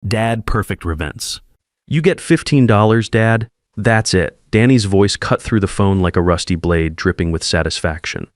Dad perfect events. You get $15, Dad? That's it. Danny's voice cut through the phone like a rusty blade, dripping with satisfaction.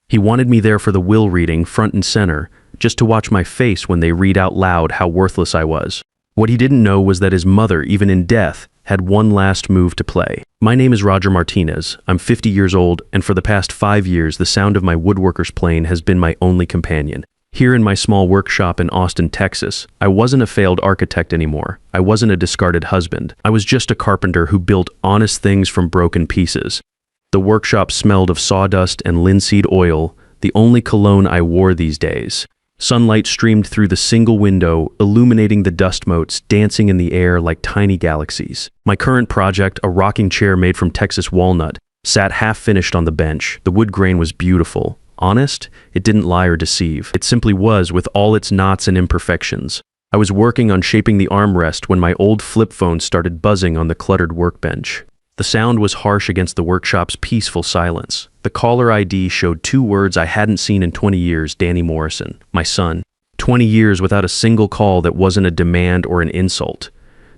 He wanted me there for the will reading, front and center, just to watch my face when they read out loud how worthless I was. What he didn't know was that his mother, even in death, had one last move to play. My name is Roger Martinez. I'm 50 years old, and for the past 5 years, the sound of my woodworker's plane has been my only companion. Here in my small workshop in Austin, Texas, I wasn't a failed architect anymore. I wasn't a discarded husband. I was just a carpenter who built honest things from broken pieces. The workshop smelled of sawdust and linseed oil, the only cologne I wore these days. Sunlight streamed through the single window, illuminating the dust motes dancing in the air like tiny galaxies. My current project, a rocking chair made from Texas walnut, sat half-finished on the bench. The wood grain was beautiful. Honest? It didn't lie or deceive. It simply was, with all its knots and imperfections. I was working on shaping the armrest when my old flip phone started buzzing on the cluttered workbench. The sound was harsh against the workshop's peaceful silence. The caller ID showed 2 words I hadn't seen in 20 years, Danny Morrison, my son. 20 years without a single call that wasn't a demand or an insult.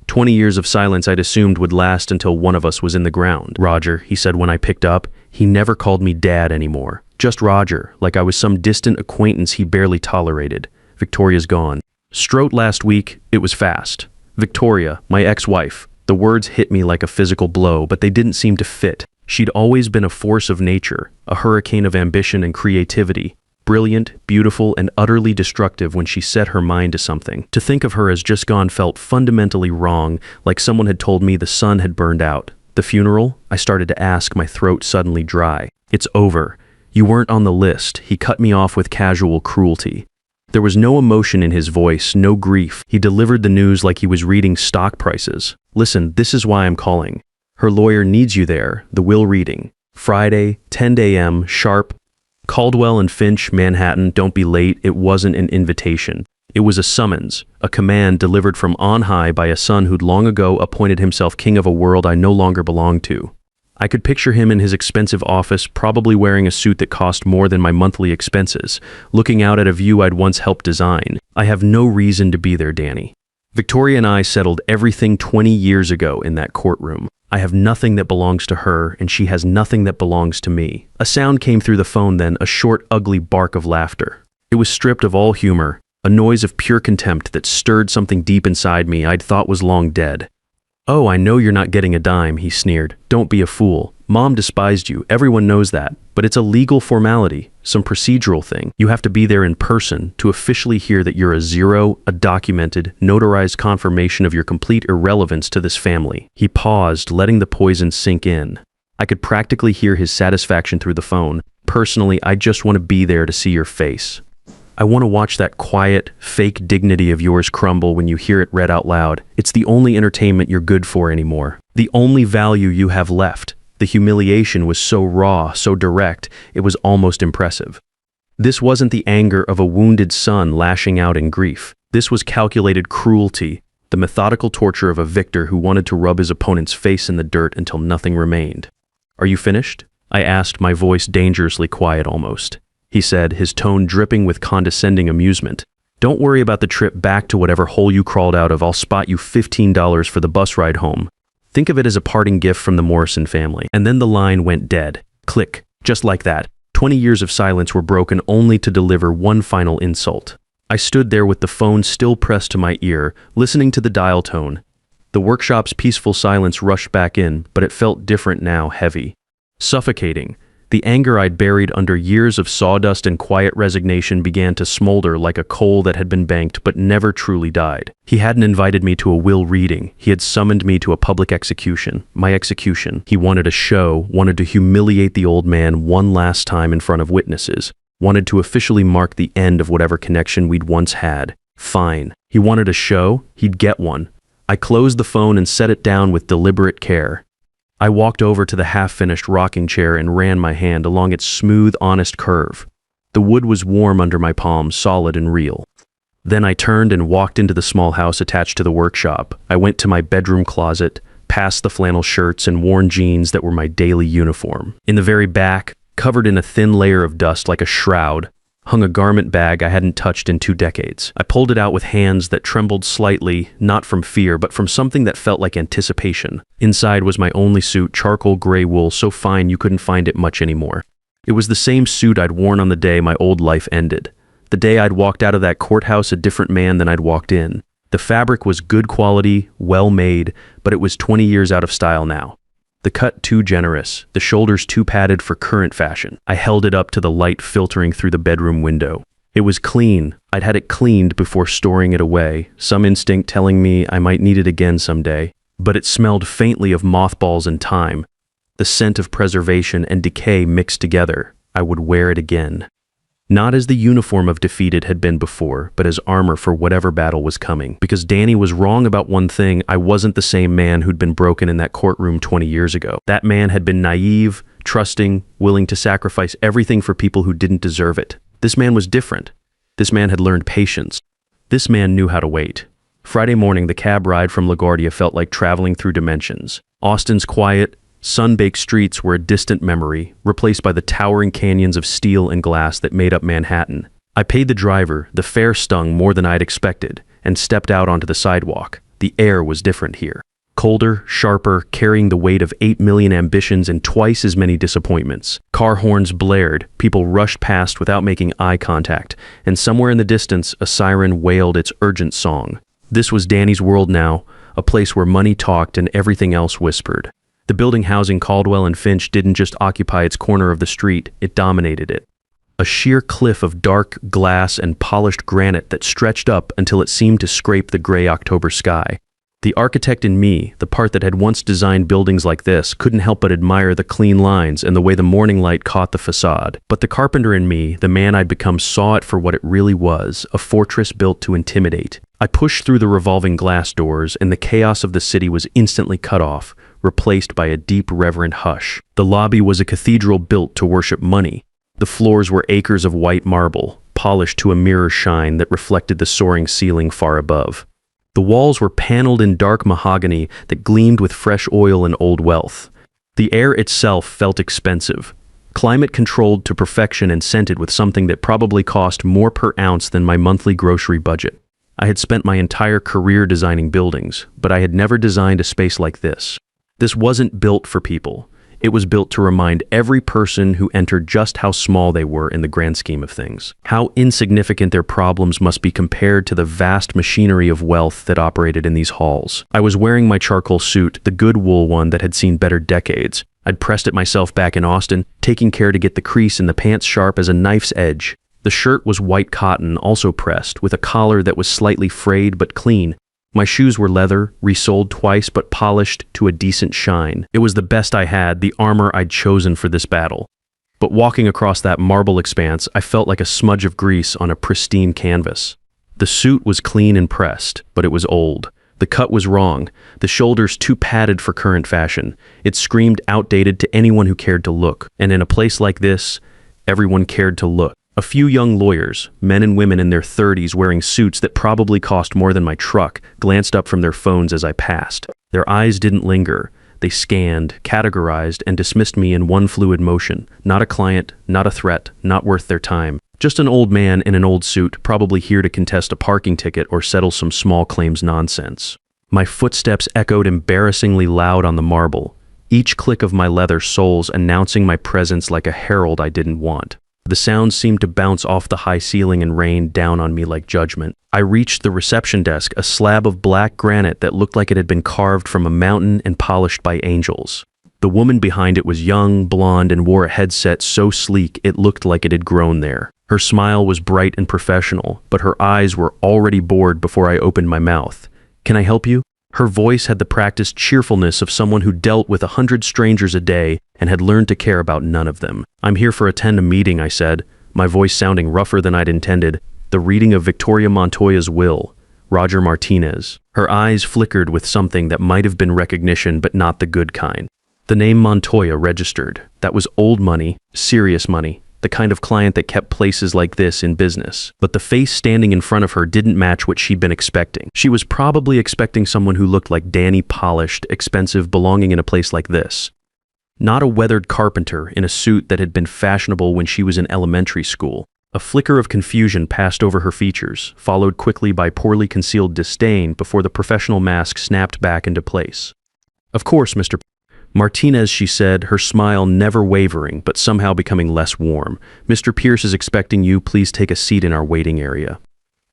20 years of silence I'd assumed would last until one of us was in the ground. Roger, he said when I picked up. He never called me Dad anymore. Just Roger, like I was some distant acquaintance he barely tolerated. Victoria's gone. Stroked last week, it was fast. Victoria, my ex-wife. The words hit me like a physical blow, but they didn't seem to fit. She'd always been a force of nature, a hurricane of ambition and creativity. Brilliant, beautiful, and utterly destructive when she set her mind to something. To think of her as just gone felt fundamentally wrong, like someone had told me the sun had burned out. The funeral? I started to ask, my throat suddenly dry. It's over. You weren't on the list. He cut me off with casual cruelty. There was no emotion in his voice, no grief. He delivered the news like he was reading stock prices. Listen, this is why I'm calling. Her lawyer needs you there, the will reading. Friday, 10 a.m., sharp. Caldwell and Finch, Manhattan, don't be late. It wasn't an invitation. It was a summons, a command delivered from on high by a son who'd long ago appointed himself king of a world I no longer belonged to. I could picture him in his expensive office, probably wearing a suit that cost more than my monthly expenses, looking out at a view I'd once helped design. I have no reason to be there, Danny. Victoria and I settled everything 20 years ago in that courtroom. I have nothing that belongs to her, and she has nothing that belongs to me. A sound came through the phone then, a short, ugly bark of laughter. It was stripped of all humor, a noise of pure contempt that stirred something deep inside me I'd thought was long dead. "Oh, I know you're not getting a dime," he sneered. "Don't be a fool. Mom despised you, everyone knows that. But it's a legal formality, some procedural thing. You have to be there in person to officially hear that you're a zero, a documented, notarized confirmation of your complete irrelevance to this family." He paused, letting the poison sink in. I could practically hear his satisfaction through the phone. "Personally, I just want to be there to see your face. I want to watch that quiet, fake dignity of yours crumble when you hear it read out loud. It's the only entertainment you're good for anymore. The only value you have left." The humiliation was so raw, so direct, it was almost impressive. This wasn't the anger of a wounded son lashing out in grief. This was calculated cruelty, the methodical torture of a victor who wanted to rub his opponent's face in the dirt until nothing remained. "Are you finished?" I asked, my voice dangerously quiet almost. He said, his tone dripping with condescending amusement. "Don't worry about the trip back to whatever hole you crawled out of. I'll spot you $15 for the bus ride home. Think of it as a parting gift from the Morrison family." And then the line went dead. Click. Just like that. 20 years of silence were broken only to deliver one final insult. I stood there with the phone still pressed to my ear, listening to the dial tone. The workshop's peaceful silence rushed back in, but it felt different now, heavy. Suffocating. The anger I'd buried under years of sawdust and quiet resignation began to smolder like a coal that had been banked but never truly died. He hadn't invited me to a will reading. He had summoned me to a public execution. My execution. He wanted a show, wanted to humiliate the old man one last time in front of witnesses, wanted to officially mark the end of whatever connection we'd once had. Fine. He wanted a show? He'd get one. I closed the phone and set it down with deliberate care. I walked over to the half-finished rocking chair and ran my hand along its smooth, honest curve. The wood was warm under my palms, solid and real. Then I turned and walked into the small house attached to the workshop. I went to my bedroom closet, past the flannel shirts and worn jeans that were my daily uniform. In the very back, covered in a thin layer of dust like a shroud, hung a garment bag I hadn't touched in 2 decades. I pulled it out with hands that trembled slightly, not from fear, but from something that felt like anticipation. Inside was my only suit, charcoal gray wool, so fine you couldn't find it much anymore. It was the same suit I'd worn on the day my old life ended. The day I'd walked out of that courthouse a different man than I'd walked in. The fabric was good quality, well made, but it was 20 years out of style now. The cut too generous, the shoulders too padded for current fashion. I held it up to the light filtering through the bedroom window. It was clean. I'd had it cleaned before storing it away, some instinct telling me I might need it again someday. But it smelled faintly of mothballs and time. The scent of preservation and decay mixed together. I would wear it again. Not as the uniform of defeat it had been before, but as armor for whatever battle was coming. Because Danny was wrong about one thing, I wasn't the same man who'd been broken in that courtroom 20 years ago. That man had been naive, trusting, willing to sacrifice everything for people who didn't deserve it. This man was different. This man had learned patience. This man knew how to wait. Friday morning, the cab ride from LaGuardia felt like traveling through dimensions. Austin's quiet, sun-baked streets were a distant memory, replaced by the towering canyons of steel and glass that made up Manhattan. I paid the driver, the fare stung more than I'd expected, and stepped out onto the sidewalk. The air was different here. Colder, sharper, carrying the weight of 8 million ambitions and twice as many disappointments. Car horns blared, people rushed past without making eye contact, and somewhere in the distance, a siren wailed its urgent song. This was Danny's world now, a place where money talked and everything else whispered. The building housing Caldwell and Finch didn't just occupy its corner of the street, it dominated it. A sheer cliff of dark glass and polished granite that stretched up until it seemed to scrape the gray October sky. The architect in me, the part that had once designed buildings like this, couldn't help but admire the clean lines and the way the morning light caught the facade. But the carpenter in me, the man I'd become, saw it for what it really was, a fortress built to intimidate. I pushed through the revolving glass doors, and the chaos of the city was instantly cut off, replaced by a deep, reverent hush. The lobby was a cathedral built to worship money. The floors were acres of white marble, polished to a mirror shine that reflected the soaring ceiling far above. The walls were paneled in dark mahogany that gleamed with fresh oil and old wealth. The air itself felt expensive, climate-controlled to perfection and scented with something that probably cost more per ounce than my monthly grocery budget. I had spent my entire career designing buildings, but I had never designed a space like this. This wasn't built for people. It was built to remind every person who entered just how small they were in the grand scheme of things. How insignificant their problems must be compared to the vast machinery of wealth that operated in these halls. I was wearing my charcoal suit, the good wool one that had seen better decades. I'd pressed it myself back in Austin, taking care to get the crease in the pants sharp as a knife's edge. The shirt was white cotton, also pressed, with a collar that was slightly frayed but clean. My shoes were leather, resoled twice but polished to a decent shine. It was the best I had, the armor I'd chosen for this battle. But walking across that marble expanse, I felt like a smudge of grease on a pristine canvas. The suit was clean and pressed, but it was old. The cut was wrong, the shoulders too padded for current fashion. It screamed outdated to anyone who cared to look. And in a place like this, everyone cared to look. A few young lawyers, men and women in their 30s wearing suits that probably cost more than my truck, glanced up from their phones as I passed. Their eyes didn't linger. They scanned, categorized, and dismissed me in one fluid motion. Not a client, not a threat, not worth their time. Just an old man in an old suit, probably here to contest a parking ticket or settle some small claims nonsense. My footsteps echoed embarrassingly loud on the marble, each click of my leather soles announcing my presence like a herald I didn't want. The sound seemed to bounce off the high ceiling and rain down on me like judgment. I reached the reception desk, a slab of black granite that looked like it had been carved from a mountain and polished by angels. The woman behind it was young, blonde, and wore a headset so sleek it looked like it had grown there. Her smile was bright and professional, but her eyes were already bored before I opened my mouth. "Can I help you?" Her voice had the practiced cheerfulness of someone who dealt with 100 strangers a day and had learned to care about none of them. "I'm here for attend a meeting," I said, my voice sounding rougher than I'd intended. "The reading of Victoria Montoya's will. Roger Martinez." Her eyes flickered with something that might have been recognition, but not the good kind. The name Montoya registered. That was old money, serious money, the kind of client that kept places like this in business. But the face standing in front of her didn't match what she'd been expecting. She was probably expecting someone who looked like Danny, polished, expensive, belonging in a place like this. Not a weathered carpenter in a suit that had been fashionable when she was in elementary school. A flicker of confusion passed over her features, followed quickly by poorly concealed disdain before the professional mask snapped back into place. "Of course, Mr. Martinez," she said, her smile never wavering but somehow becoming less warm. "Mr. Pierce is expecting you. Please take a seat in our waiting area.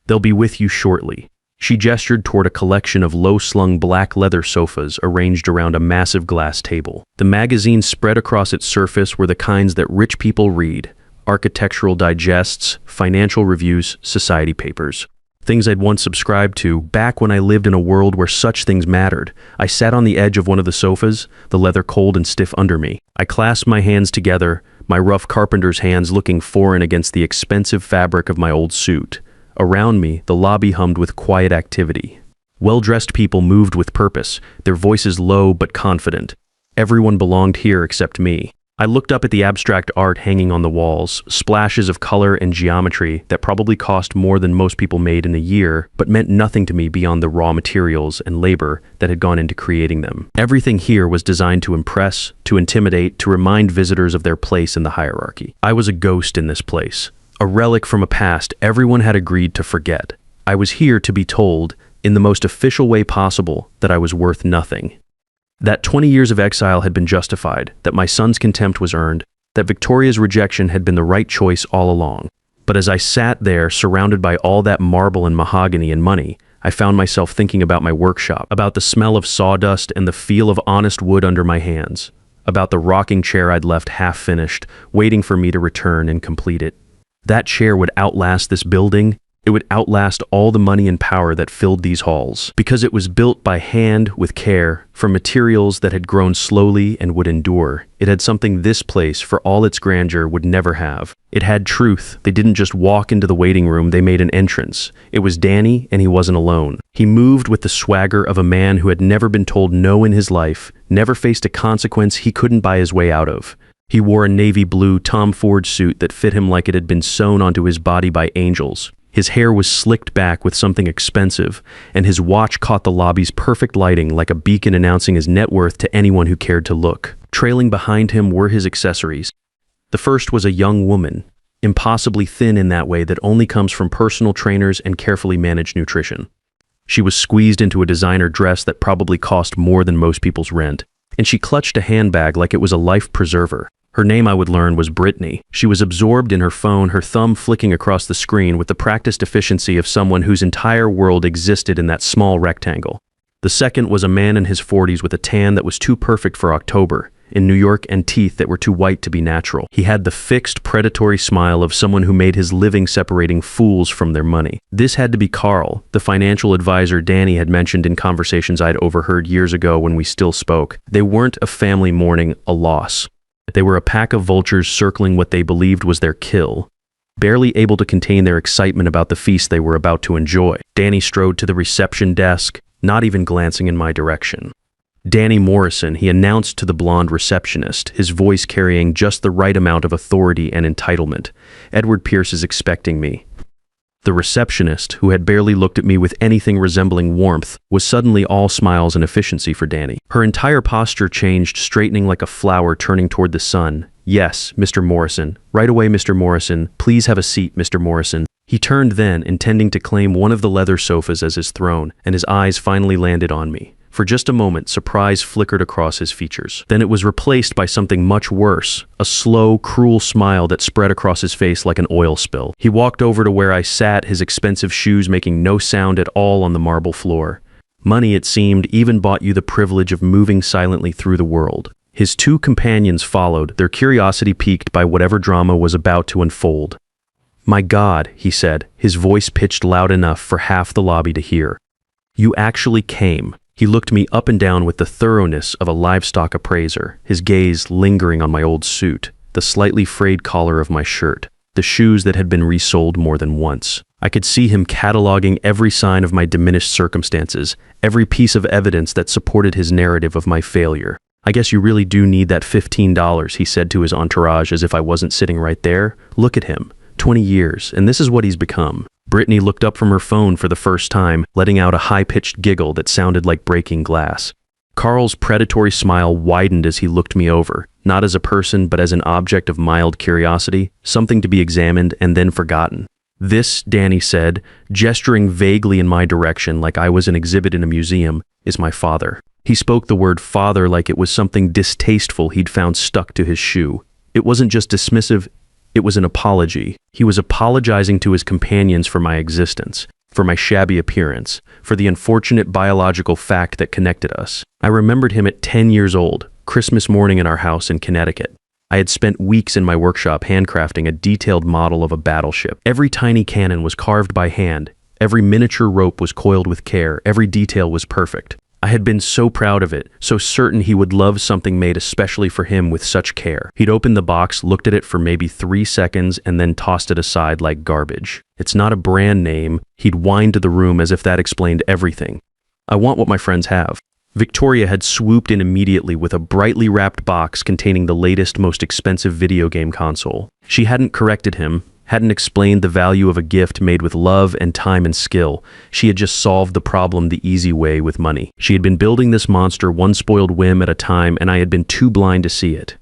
They'll be with you shortly." She gestured toward a collection of low-slung black leather sofas arranged around a massive glass table. The magazines spread across its surface were the kinds that rich people read: architectural digests, financial reviews, society papers. Things I'd once subscribed to, back when I lived in a world where such things mattered. I sat on the edge of one of the sofas, the leather cold and stiff under me. I clasped my hands together, my rough carpenter's hands looking foreign against the expensive fabric of my old suit. Around me, the lobby hummed with quiet activity. Well-dressed people moved with purpose, their voices low but confident. Everyone belonged here except me. I looked up at the abstract art hanging on the walls, splashes of color and geometry that probably cost more than most people made in a year, but meant nothing to me beyond the raw materials and labor that had gone into creating them. Everything here was designed to impress, to intimidate, to remind visitors of their place in the hierarchy. I was a ghost in this place, a relic from a past everyone had agreed to forget. I was here to be told, in the most official way possible, that I was worth nothing. That 20 years of exile had been justified, that my son's contempt was earned, that Victoria's rejection had been the right choice all along. But as I sat there, surrounded by all that marble and mahogany and money, I found myself thinking about my workshop, about the smell of sawdust and the feel of honest wood under my hands, about the rocking chair I'd left half-finished, waiting for me to return and complete it. That chair would outlast this building. It would outlast all the money and power that filled these halls, because it was built by hand with care, from materials that had grown slowly and would endure. It had something this place, for all its grandeur, would never have. It had truth. They didn't just walk into the waiting room, they made an entrance. It was Danny, and he wasn't alone. He moved with the swagger of a man who had never been told no in his life, never faced a consequence he couldn't buy his way out of. He wore a navy blue Tom Ford suit that fit him like it had been sewn onto his body by angels. His hair was slicked back with something expensive, and his watch caught the lobby's perfect lighting like a beacon announcing his net worth to anyone who cared to look. Trailing behind him were his accessories. The first was a young woman, impossibly thin in that way that only comes from personal trainers and carefully managed nutrition. She was squeezed into a designer dress that probably cost more than most people's rent, and she clutched a handbag like it was a life preserver. Her name, I would learn, was Brittany. She was absorbed in her phone, her thumb flicking across the screen with the practiced efficiency of someone whose entire world existed in that small rectangle. The second was a man in his 40s with a tan that was too perfect for October, in New York, and teeth that were too white to be natural. He had the fixed, predatory smile of someone who made his living separating fools from their money. This had to be Carl, the financial advisor Danny had mentioned in conversations I'd overheard years ago when we still spoke. They weren't a family mourning a loss. They were a pack of vultures circling what they believed was their kill, barely able to contain their excitement about the feast they were about to enjoy. Danny strode to the reception desk, not even glancing in my direction. "Danny Morrison," he announced to the blonde receptionist, his voice carrying just the right amount of authority and entitlement. "Edward Pierce is expecting me." The receptionist, who had barely looked at me with anything resembling warmth, was suddenly all smiles and efficiency for Danny. Her entire posture changed, straightening like a flower turning toward the sun. "Yes, Mr. Morrison. Right away, Mr. Morrison. Please have a seat, Mr. Morrison." He turned then, intending to claim one of the leather sofas as his throne, and his eyes finally landed on me. For just a moment, surprise flickered across his features. Then it was replaced by something much worse, a slow, cruel smile that spread across his face like an oil spill. He walked over to where I sat, his expensive shoes making no sound at all on the marble floor. Money, it seemed, even bought you the privilege of moving silently through the world. His two companions followed, their curiosity piqued by whatever drama was about to unfold. "My God," he said, his voice pitched loud enough for half the lobby to hear. "You actually came." He looked me up and down with the thoroughness of a livestock appraiser, his gaze lingering on my old suit, the slightly frayed collar of my shirt, the shoes that had been resoled more than once. I could see him cataloging every sign of my diminished circumstances, every piece of evidence that supported his narrative of my failure. "I guess you really do need that $15, he said to his entourage as if I wasn't sitting right there. "Look at him. 20 years, and this is what he's become." Brittany looked up from her phone for the first time, letting out a high-pitched giggle that sounded like breaking glass. Carl's predatory smile widened as he looked me over. not as a person, but as an object of mild curiosity, something to be examined and then forgotten. This, Danny said, gesturing vaguely in my direction like I was an exhibit in a museum, is my father. He spoke the word father like it was something distasteful he'd found stuck to his shoe. It wasn't just dismissive, it was an apology. He was apologizing to his companions for my existence, for my shabby appearance, for the unfortunate biological fact that connected us. I remembered him at 10 years old, Christmas morning in our house in Connecticut. I had spent weeks in my workshop handcrafting a detailed model of a battleship. Every tiny cannon was carved by hand. Every miniature rope was coiled with care. Every detail was perfect. I had been so proud of it, so certain he would love something made especially for him with such care. He'd opened the box, looked at it for maybe 3 seconds, and then tossed it aside like garbage. It's not a brand name. He'd whined to the room as if that explained everything. I want what my friends have. Victoria had swooped in immediately with a brightly wrapped box containing the latest, most expensive video game console. She hadn't corrected him, hadn't explained the value of a gift made with love and time and skill. She had just solved the problem the easy way with money. She had been building this monster one spoiled whim at a time, and I had been too blind to see it.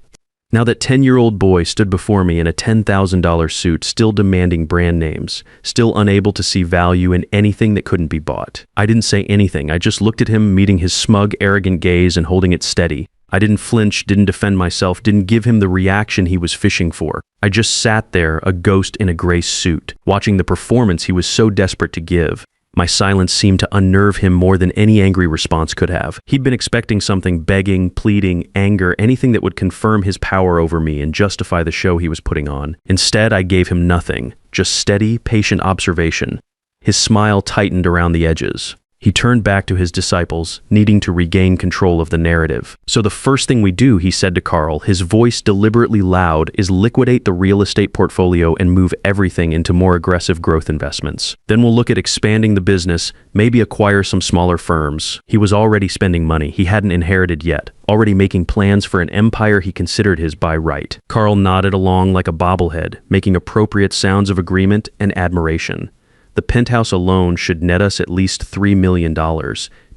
Now that 10-year-old boy stood before me in a $10,000 suit, still demanding brand names, still unable to see value in anything that couldn't be bought. I didn't say anything. I just looked at him, meeting his smug, arrogant gaze and holding it steady. I didn't flinch, didn't defend myself, didn't give him the reaction he was fishing for. I just sat there, a ghost in a gray suit, watching the performance he was so desperate to give. My silence seemed to unnerve him more than any angry response could have. He'd been expecting something: begging, pleading, anger, anything that would confirm his power over me and justify the show he was putting on. Instead, I gave him nothing, just steady, patient observation. His smile tightened around the edges. He turned back to his disciples, needing to regain control of the narrative. So the first thing we do, he said to Carl, his voice deliberately loud, is liquidate the real estate portfolio and move everything into more aggressive growth investments. Then we'll look at expanding the business, maybe acquire some smaller firms. He was already spending money he hadn't inherited yet, already making plans for an empire he considered his by right. Carl nodded along like a bobblehead, making appropriate sounds of agreement and admiration. The penthouse alone should net us at least $3 million,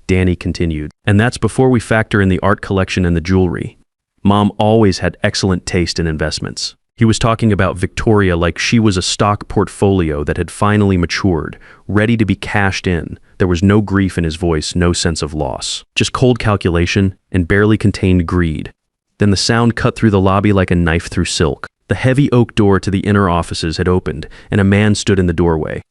Danny continued. And that's before we factor in the art collection and the jewelry. Mom always had excellent taste in investments. He was talking about Victoria like she was a stock portfolio that had finally matured, ready to be cashed in. There was no grief in his voice, no sense of loss. Just cold calculation and barely contained greed. Then the sound cut through the lobby like a knife through silk. The heavy oak door to the inner offices had opened, and a man stood in the doorway.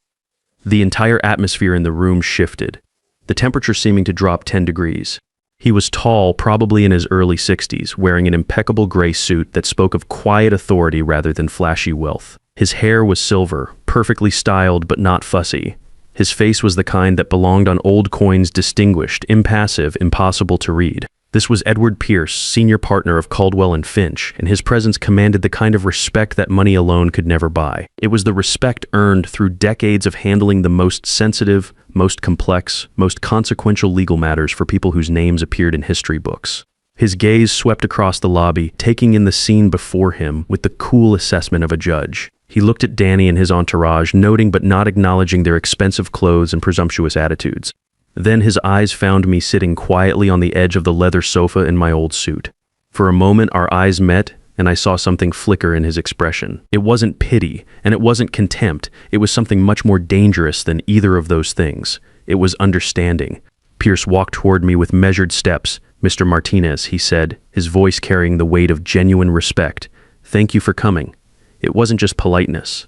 The entire atmosphere in the room shifted, the temperature seeming to drop 10 degrees. He was tall, probably in his early 60s, wearing an impeccable gray suit that spoke of quiet authority rather than flashy wealth. His hair was silver, perfectly styled but not fussy. His face was the kind that belonged on old coins, distinguished, impassive, impossible to read. This was Edward Pierce, senior partner of Caldwell & Finch, and his presence commanded the kind of respect that money alone could never buy. It was the respect earned through decades of handling the most sensitive, most complex, most consequential legal matters for people whose names appeared in history books. His gaze swept across the lobby, taking in the scene before him with the cool assessment of a judge. He looked at Danny and his entourage, noting but not acknowledging their expensive clothes and presumptuous attitudes. Then his eyes found me sitting quietly on the edge of the leather sofa in my old suit. For a moment, our eyes met, and I saw something flicker in his expression. It wasn't pity, and it wasn't contempt. It was something much more dangerous than either of those things. It was understanding. Pierce walked toward me with measured steps. "Mr. Martinez," he said, his voice carrying the weight of genuine respect. "Thank you for coming." It wasn't just politeness.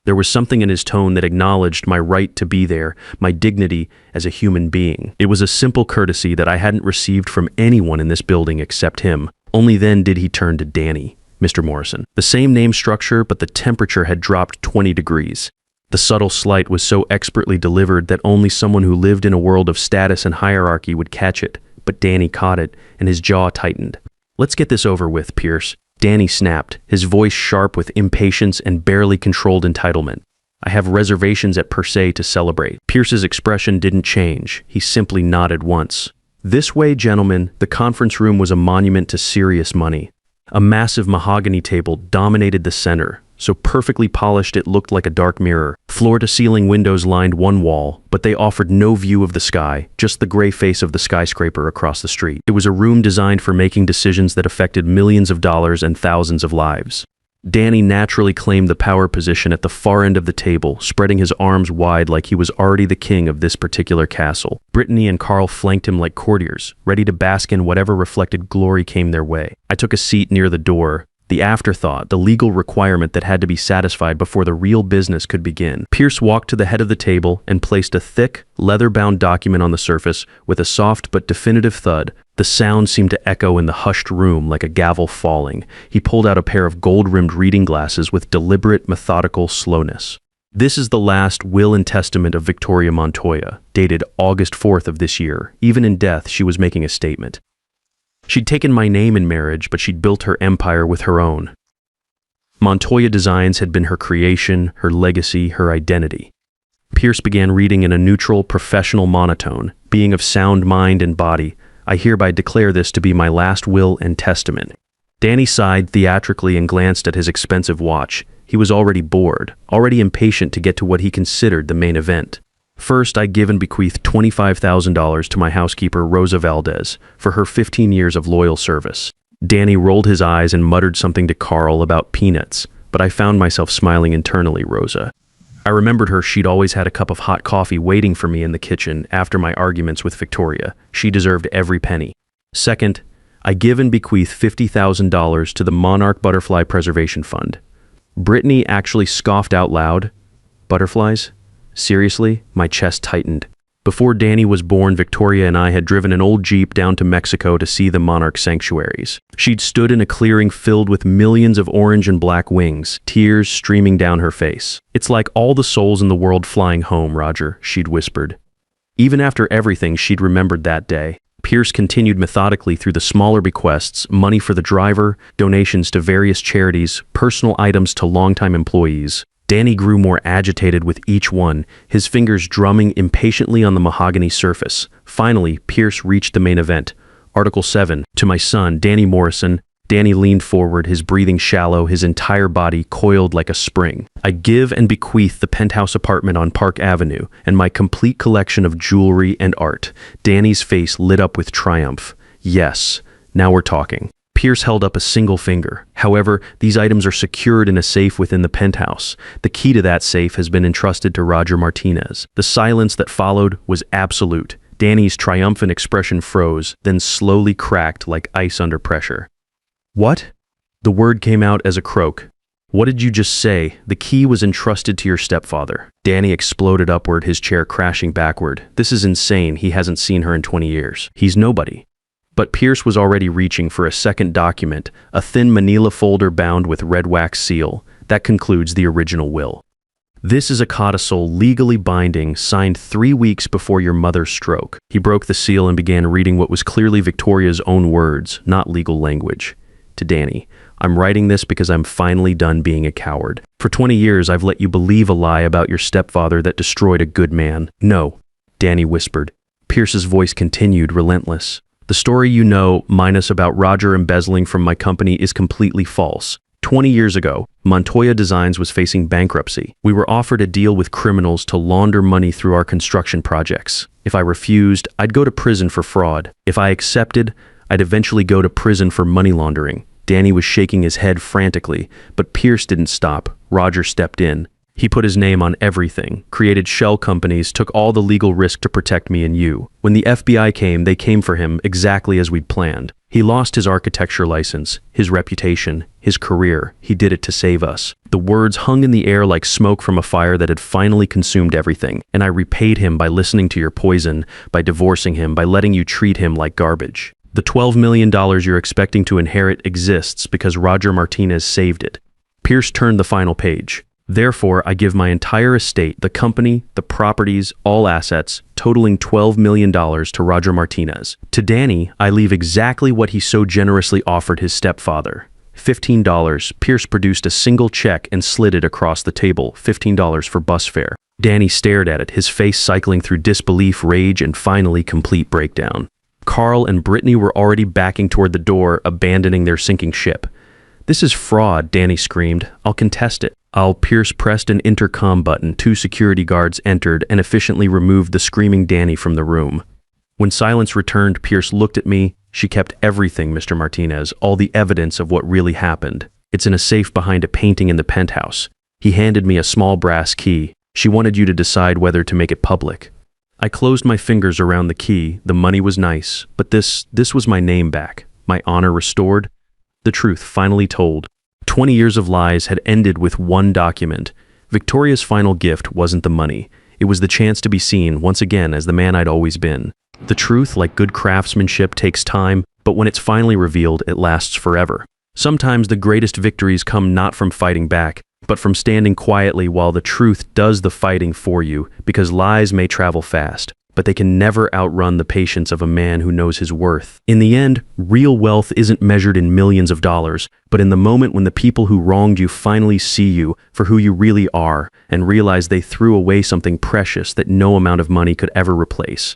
There was something in his tone that acknowledged my right to be there, my dignity as a human being. It was a simple courtesy that I hadn't received from anyone in this building except him. Only then did he turn to Danny, Mr. Morrison. The same name structure, but the temperature had dropped 20 degrees. The subtle slight was so expertly delivered that only someone who lived in a world of status and hierarchy would catch it. But Danny caught it, and his jaw tightened. "Let's get this over with, Pierce." Danny snapped, his voice sharp with impatience and barely controlled entitlement. "I have reservations at Per Se to celebrate." Pierce's expression didn't change. He simply nodded once. "This way, gentlemen." The conference room was a monument to serious money. A massive mahogany table dominated the center, so perfectly polished it looked like a dark mirror. Floor-to-ceiling windows lined one wall, but they offered no view of the sky, just the gray face of the skyscraper across the street. It was a room designed for making decisions that affected millions of dollars and thousands of lives. Danny naturally claimed the power position at the far end of the table, spreading his arms wide like he was already the king of this particular castle. Brittany and Carl flanked him like courtiers, ready to bask in whatever reflected glory came their way. I took a seat near the door, the afterthought, the legal requirement that had to be satisfied before the real business could begin. Pierce walked to the head of the table and placed a thick, leather-bound document on the surface with a soft but definitive thud. The sound seemed to echo in the hushed room like a gavel falling. He pulled out a pair of gold-rimmed reading glasses with deliberate, methodical slowness. This is the last will and testament of Victoria Montoya, dated August 4th of this year. Even in death, she was making a statement. She'd taken my name in marriage, but she'd built her empire with her own. Montoya Designs had been her creation, her legacy, her identity. Pierce began reading in a neutral, professional monotone. Being of sound mind and body, I hereby declare this to be my last will and testament. Danny sighed theatrically and glanced at his expensive watch. He was already bored, already impatient to get to what he considered the main event. First, I give and bequeath $25,000 to my housekeeper, Rosa Valdez, for her 15 years of loyal service. Danny rolled his eyes and muttered something to Carl about peanuts, but I found myself smiling internally. Rosa. I remembered her. She'd always had a cup of hot coffee waiting for me in the kitchen after my arguments with Victoria. She deserved every penny. Second, I give and bequeath $50,000 to the Monarch Butterfly Preservation Fund. Brittany actually scoffed out loud. Butterflies? Seriously? My chest tightened. Before Danny was born, Victoria and I had driven an old Jeep down to Mexico to see the monarch sanctuaries. She'd stood in a clearing filled with millions of orange and black wings, tears streaming down her face. It's like all the souls in the world flying home, Roger, she'd whispered. Even after everything, she'd remembered that day. Pierce continued methodically through the smaller bequests, money for the driver, donations to various charities, personal items to longtime employees. Danny grew more agitated with each one, his fingers drumming impatiently on the mahogany surface. Finally, Pierce reached the main event. Article 7. To my son, Danny Morrison. Danny leaned forward, his breathing shallow, his entire body coiled like a spring. I give and bequeath the penthouse apartment on Park Avenue and my complete collection of jewelry and art. Danny's face lit up with triumph. Yes, now we're talking. Pierce held up a single finger. However, these items are secured in a safe within the penthouse. The key to that safe has been entrusted to Roger Martinez. The silence that followed was absolute. Danny's triumphant expression froze, then slowly cracked like ice under pressure. What? The word came out as a croak. What did you just say? The key was entrusted to your stepfather. Danny exploded upward, his chair crashing backward. This is insane. He hasn't seen her in 20 years. He's nobody. But Pierce was already reaching for a second document, a thin manila folder bound with red wax seal. That concludes the original will. This is a codicil legally binding, signed 3 weeks before your mother's stroke. He broke the seal and began reading what was clearly Victoria's own words, not legal language. To Danny, I'm writing this because I'm finally done being a coward. For 20 years, I've let you believe a lie about your stepfather that destroyed a good man. No, Danny whispered. Pierce's voice continued, relentless. The story you know, minus about Roger embezzling from my company, is completely false. 20 years ago, Montoya Designs was facing bankruptcy. We were offered a deal with criminals to launder money through our construction projects. If I refused, I'd go to prison for fraud. If I accepted, I'd eventually go to prison for money laundering. Danny was shaking his head frantically, but Pierce didn't stop. Roger stepped in. He put his name on everything, created shell companies, took all the legal risk to protect me and you. When the FBI came, they came for him exactly as we'd planned. He lost his architecture license, his reputation, his career. He did it to save us. The words hung in the air like smoke from a fire that had finally consumed everything. And I repaid him by listening to your poison, by divorcing him, by letting you treat him like garbage. The $12 million you're expecting to inherit exists because Roger Martinez saved it. Pierce turned the final page. Therefore, I give my entire estate, the company, the properties, all assets, totaling $12 million to Roger Martinez. To Danny, I leave exactly what he so generously offered his stepfather. $15. Pierce produced a single check and slid it across the table. $15 for bus fare. Danny stared at it, his face cycling through disbelief, rage, and finally complete breakdown. Carl and Brittany were already backing toward the door, abandoning their sinking ship. "This is fraud," Danny screamed. "I'll contest it." Pierce pressed an intercom button, 2 security guards entered and efficiently removed the screaming Danny from the room. When silence returned, Pierce looked at me. "She kept everything, Mr. Martinez, all the evidence of what really happened. It's in a safe behind a painting in the penthouse." He handed me a small brass key. "She wanted you to decide whether to make it public." I closed my fingers around the key. The money was nice, but this was my name back, my honor restored, the truth finally told. 20 years of lies had ended with one document. Victoria's final gift wasn't the money. It was the chance to be seen once again as the man I'd always been. The truth, like good craftsmanship, takes time, but when it's finally revealed, it lasts forever. Sometimes the greatest victories come not from fighting back, but from standing quietly while the truth does the fighting for you, because lies may travel fast, but they can never outrun the patience of a man who knows his worth. In the end, real wealth isn't measured in millions of dollars, but in the moment when the people who wronged you finally see you for who you really are and realize they threw away something precious that no amount of money could ever replace.